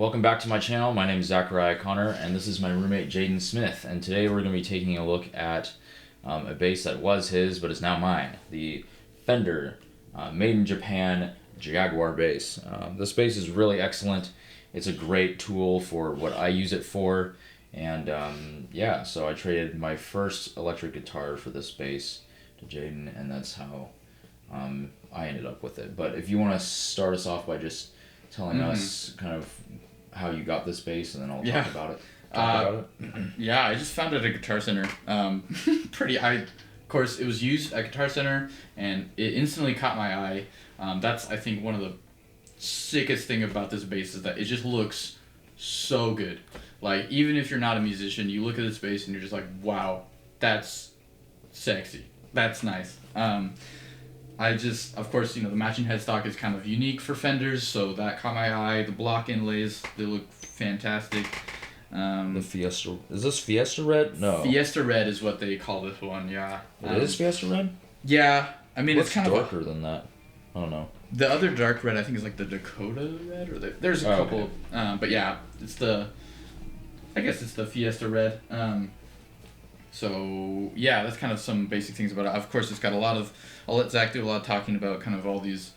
welcome back to my channel. My name is Zachariah Connor, and this is my roommate Jadon Smith. And today we're going to be taking a look at a bass that was his, but is now mine. The Fender Made in Japan Jaguar Bass. This bass is really excellent. It's a great tool for what I use it for. And yeah, so I traded my first electric guitar for this bass to Jadon, and that's how I ended up with it. But if you want to start us off by just telling us kind of how you got this bass, and then I'll talk about it. Yeah, I just found it at Guitar Center. Of course, it was used at Guitar Center, and it instantly caught my eye. That's, I think, one of the sickest thing about this bass is that it just looks so good. Like, even if you're not a musician, you look at this bass and you're just like, wow, that's sexy. That's nice. Of course, the matching headstock is kind of unique for Fenders, so that caught my eye. The block inlays, they look fantastic. The Fiesta, is this Fiesta Red? No. Fiesta Red is what they call this one, yeah. It is Fiesta Red? Yeah. I mean, it's kind of darker than that. I don't know. The other dark red, I think, is like the Dakota Red, or there's a couple. Okay. But yeah, I guess it's the Fiesta Red. So yeah, that's kind of some basic things about it. Of course, it's got I'll let Zach do a lot of talking about kind of all these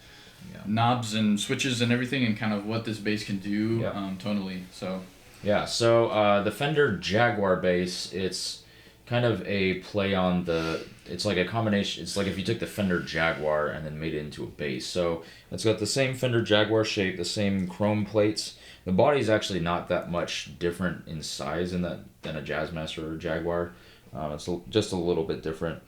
knobs and switches and everything, and kind of what this bass can do tonally. So yeah, so the Fender Jaguar bass, it's kind of a play on it's like a combination. It's like if you took the Fender Jaguar and then made it into a bass. So it's got the same Fender Jaguar shape, the same chrome plates. The body is actually not that much different in size than a Jazzmaster or a Jaguar. It's just a little bit different.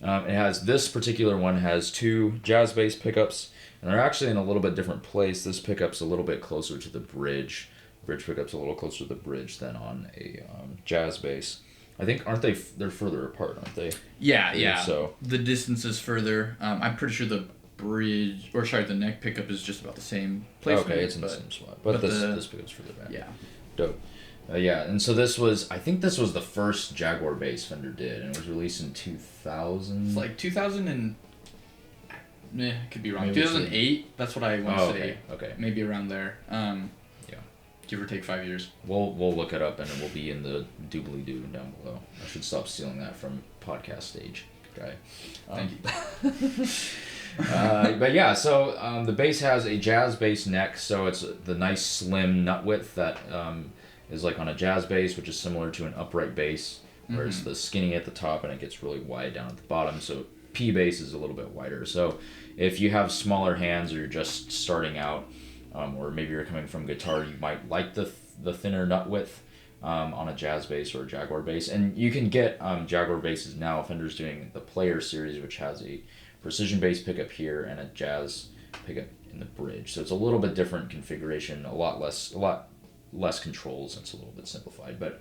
This particular one has two jazz bass pickups, and they're actually in a little bit different place. This pickup's a little bit closer to the bridge. Bridge pickup's a little closer to the bridge than on a jazz bass. I think, they're further apart, aren't they? Yeah. So the distance is further. I'm pretty sure the neck pickup is just about the same place. Okay, it's in the same spot. But this pickup's further back. Yeah. Dope. Yeah, and so I think this was the first Jaguar bass Fender did, and it was released in 2000. It's like 2000 and... I could be wrong. Maybe 2008, that's what I want to say. Okay. Maybe around there. Yeah. Give or take 5 years. We'll look it up, and it will be in the doobly-doo down below. I should stop stealing that from podcast stage guy. Thank you. But yeah, so the bass has a jazz bass neck, so it's the nice slim nut width that is like on a jazz bass, which is similar to an upright bass, where it's the skinny at the top and it gets really wide down at the bottom. So P bass is a little bit wider. So if you have smaller hands or you're just starting out, or maybe you're coming from guitar, you might like the thinner nut width on a jazz bass or a Jaguar bass. And you can get Jaguar basses now. Fender's doing the Player series, which has a precision bass pickup here and a jazz pickup in the bridge. So it's a little bit different configuration, a lot less controls. It's a little bit simplified. But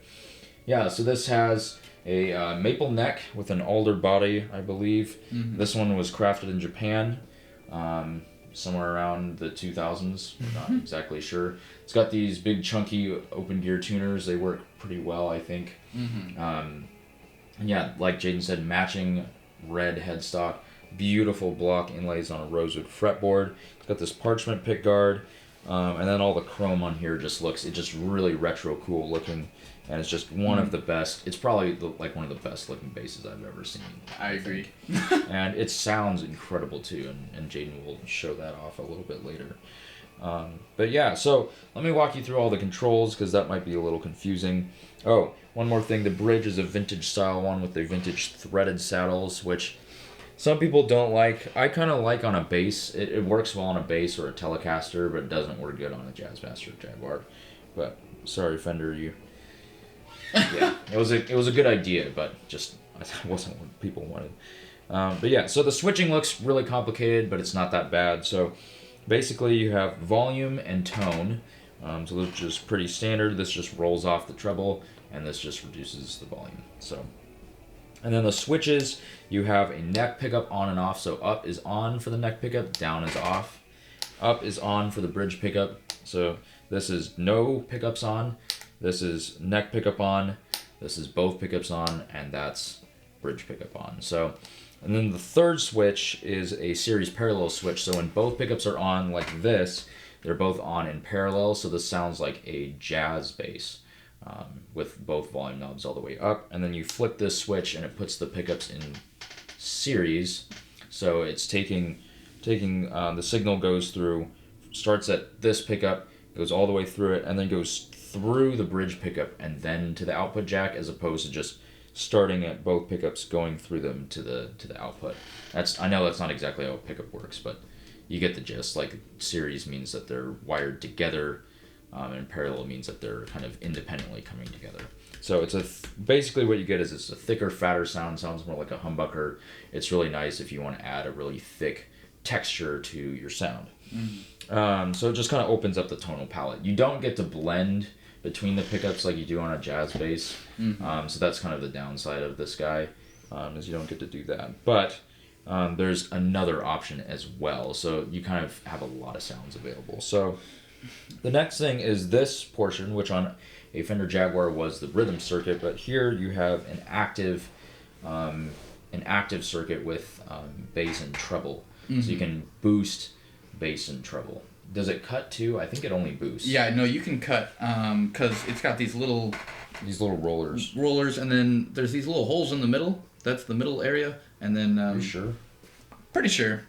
yeah, so this has a maple neck with an alder body, I believe. This one was crafted in Japan. Somewhere around the 2000s, we're not exactly sure. It's got these big chunky open gear tuners. They work pretty well, I think. Yeah, like Jadon said, matching red headstock, beautiful block inlays on a rosewood fretboard. It's got this parchment pick guard, and then all the chrome on here just really retro cool looking, and it's just one of the best. It's probably one of the best looking basses I've ever seen. I agree. And it sounds incredible too, and Jadon will show that off a little bit later. But yeah, so let me walk you through all the controls, because that might be a little confusing. Oh, one more thing, the bridge is a vintage style one with the vintage threaded saddles, which some people don't like. I kind of like on a bass. It works well on a bass or a Telecaster, but it doesn't work good on a Jazzmaster or Jaguar. But sorry, Fender, yeah, it was a good idea, but just it wasn't what people wanted. But yeah, so the switching looks really complicated, but it's not that bad. So basically you have volume and tone. So those are just pretty standard. This just rolls off the treble, and this just reduces the volume. So, and then the switches, you have a neck pickup on and off. So up is on for the neck pickup, down is off. Up is on for the bridge pickup. So this is no pickups on. This is neck pickup on, this is both pickups on, and that's bridge pickup on. So, and then the third switch is a series parallel switch. So when both pickups are on like this, they're both on in parallel, so this sounds like a jazz bass with both volume knobs all the way up. And then you flip this switch and it puts the pickups in series. So it's taking the signal goes through, starts at this pickup, goes all the way through it, and then goes through the bridge pickup and then to the output jack, as opposed to just starting at both pickups, going through them to the output. I know that's not exactly how a pickup works, but you get the gist. Like, series means that they're wired together, and parallel means that they're kind of independently coming together. So it's basically what you get is it's a thicker, fatter sound. Sounds more like a humbucker. It's really nice if you want to add a really thick texture to your sound. So it just kind of opens up the tonal palette. You don't get to blend between the pickups like you do on a jazz bass. So that's kind of the downside of this guy, is you don't get to do that. But there's another option as well. So you kind of have a lot of sounds available. So the next thing is this portion, which on a Fender Jaguar was the rhythm circuit, but here you have an active circuit with bass and treble. So you can boost bass and treble. Does it cut too? I think it only boosts. Yeah, no, you can cut because it's got these little rollers, and then there's these little holes in the middle. That's the middle area, and then. You sure? Pretty sure.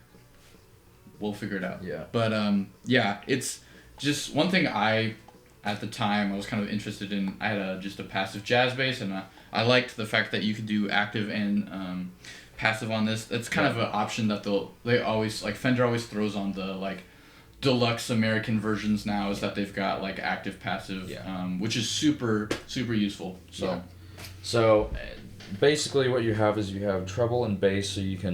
We'll figure it out. Yeah. But yeah, it's just one thing at the time I was kind of interested in. I had just a passive jazz bass, and I liked the fact that you could do active and passive on this. That's kind of an option that they always, like, Fender always throws on the, like, deluxe American versions now, is that they've got, like, active passive, which is super useful. So basically what you have is you have treble and bass. So if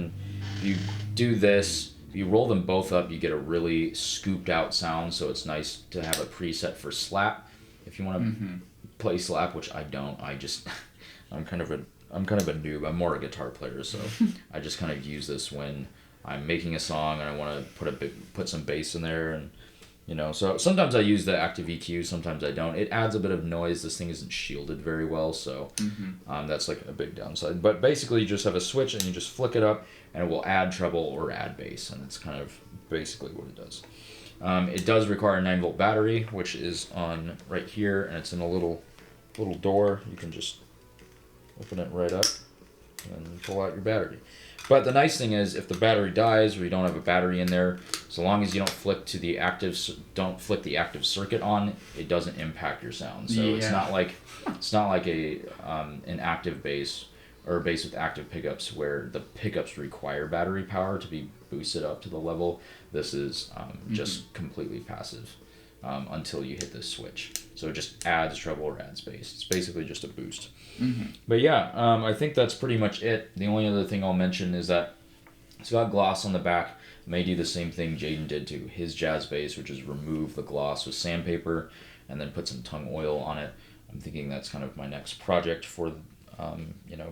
you do this, if you roll them both up, you get a really scooped out sound. So it's nice to have a preset for slap if you want to play slap, which I don't. I'm kind of a noob. I'm more a guitar player, so I just kind of use this when I'm making a song and I want to put some bass in there, and so sometimes I use the active EQ, sometimes I don't. It adds a bit of noise. This thing isn't shielded very well, so that's like a big downside. But basically, you just have a switch and you just flick it up, and it will add treble or add bass, and it's kind of basically what it does. It does require a 9-volt battery, which is on right here, and it's in a little door. You can just open it right up and pull out your battery. But the nice thing is, if the battery dies or you don't have a battery in there, so long as you don't flick the active circuit on, it doesn't impact your sound. So it's not like an active bass or a bass with active pickups where the pickups require battery power to be boosted up to the level. This is just completely passive until you hit this switch. So it just adds treble or adds bass. It's basically just a boost. But yeah, I think that's pretty much it. The only other thing I'll mention is that it's got gloss on the back. May do the same thing Jadon did to his jazz bass, which is remove the gloss with sandpaper and then put some tung oil on it. I'm thinking that's kind of my next project for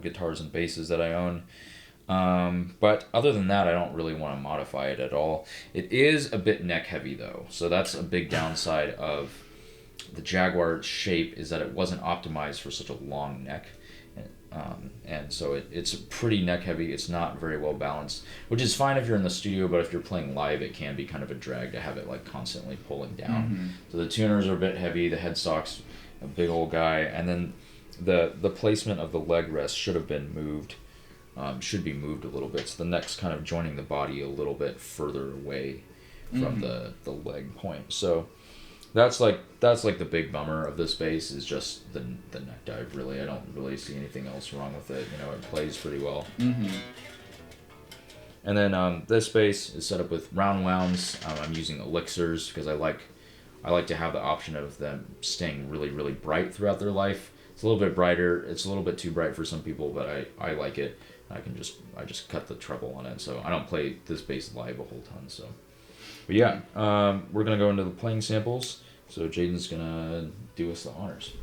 guitars and basses that I own. But other than that, I don't really want to modify it at all. It is a bit neck heavy though, so that's a big downside of the Jaguar shape, is that it wasn't optimized for such a long neck, and so it's pretty neck heavy. It's not very well balanced, which is fine if you're in the studio, but if you're playing live, it can be kind of a drag to have it like constantly pulling down. So the tuners are a bit heavy, the headstock's a big old guy, and then the placement of the leg rest should have been moved. Should be moved a little bit, so the neck's kind of joining the body a little bit further away from the leg point. So that's like the big bummer of this bass, is just the neck dive. Really, I don't really see anything else wrong with it. It plays pretty well. And then this bass is set up with round wounds. I'm using elixirs because I like to have the option of them staying really, really bright throughout their life. It's a little bit brighter. It's a little bit too bright for some people, but I like it. I just cut the treble on it, so I don't play this bass live a whole ton. So, but yeah, we're gonna go into the playing samples. So Jadon's gonna do us the honors.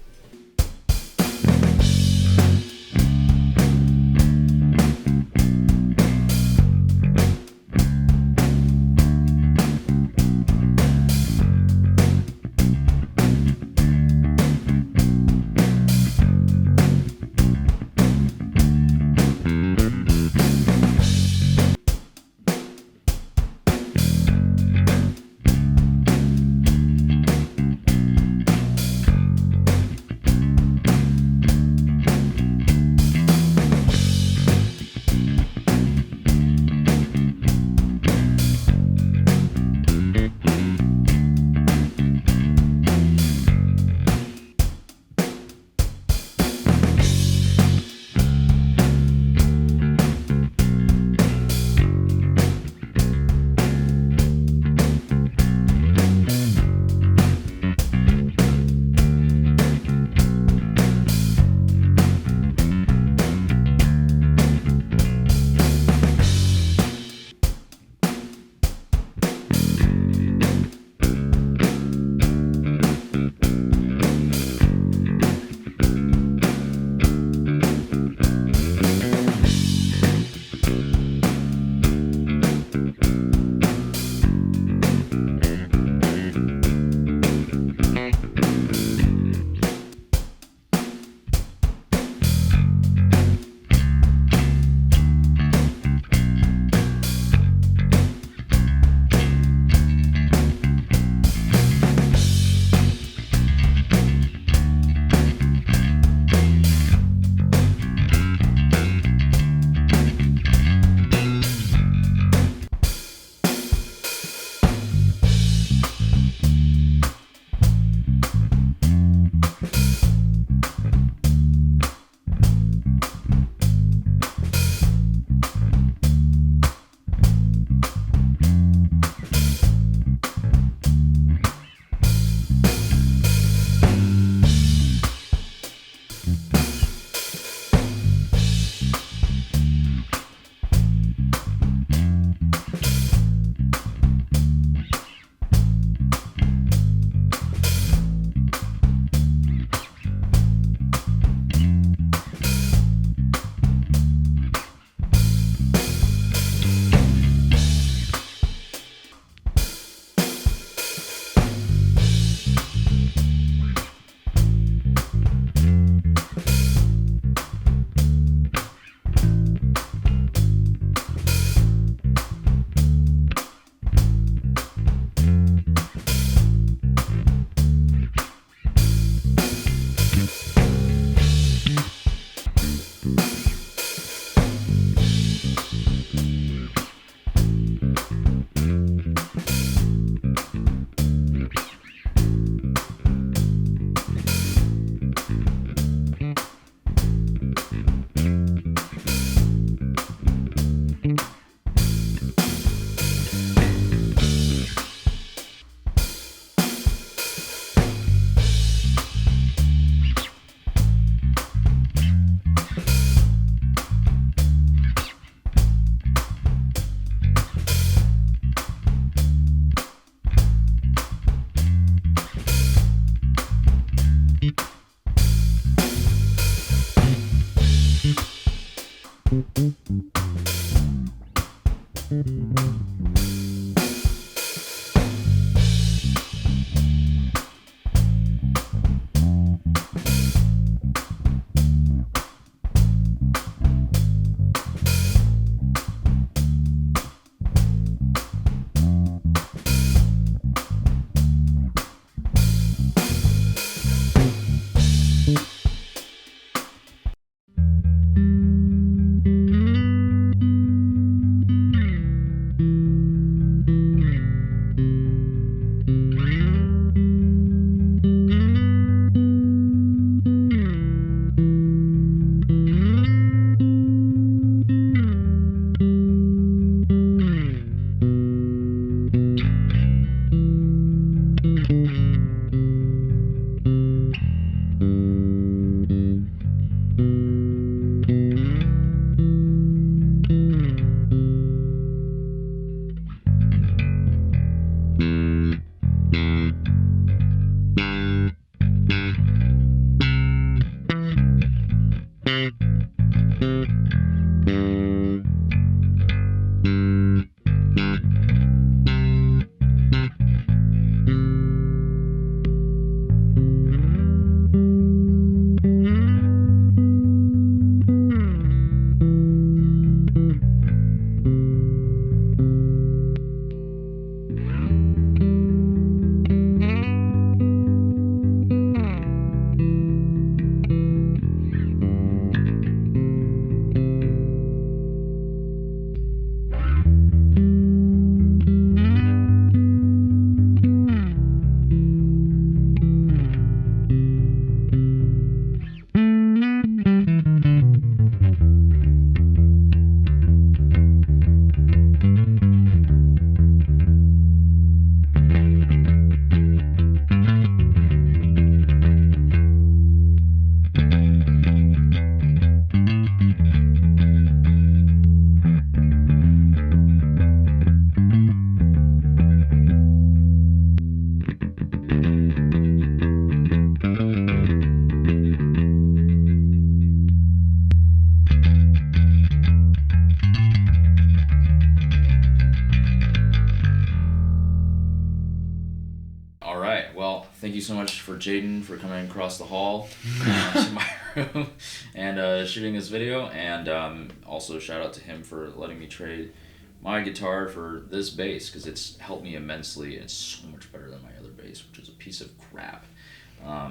All right. Well, thank you so much for Jadon for coming across the hall to my room and shooting this video. And also shout out to him for letting me trade my guitar for this bass, because it's helped me immensely. It's so much better than my other bass, which is a piece of crap.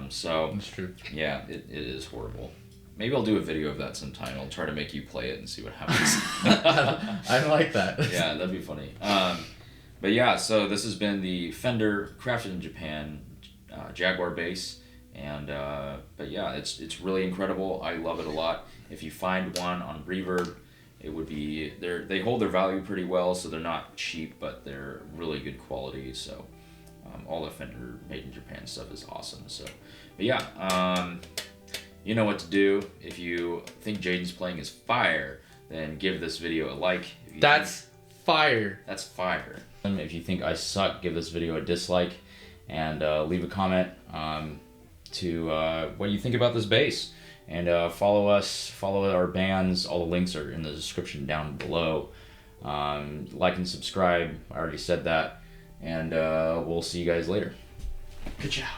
So That's true. Yeah, it is horrible. Maybe I'll do a video of that sometime. I'll try to make you play it and see what happens. I like that. Yeah, that'd be funny. But yeah, so this has been the Fender crafted in Japan Jaguar bass, and but yeah, it's really incredible. I love it a lot. If you find one on Reverb, it would be they hold their value pretty well, so they're not cheap, but they're really good quality. So all the Fender made in Japan stuff is awesome. So, but yeah, you know what to do. If you think Jadon's playing is fire, then give this video a like. That's fire. That's fire. If you think I suck, give this video a dislike, and leave a comment to what you think about this bass. And follow us, follow our bands. All the links are in the description down below. Like and subscribe. I already said that. And we'll see you guys later. Good job.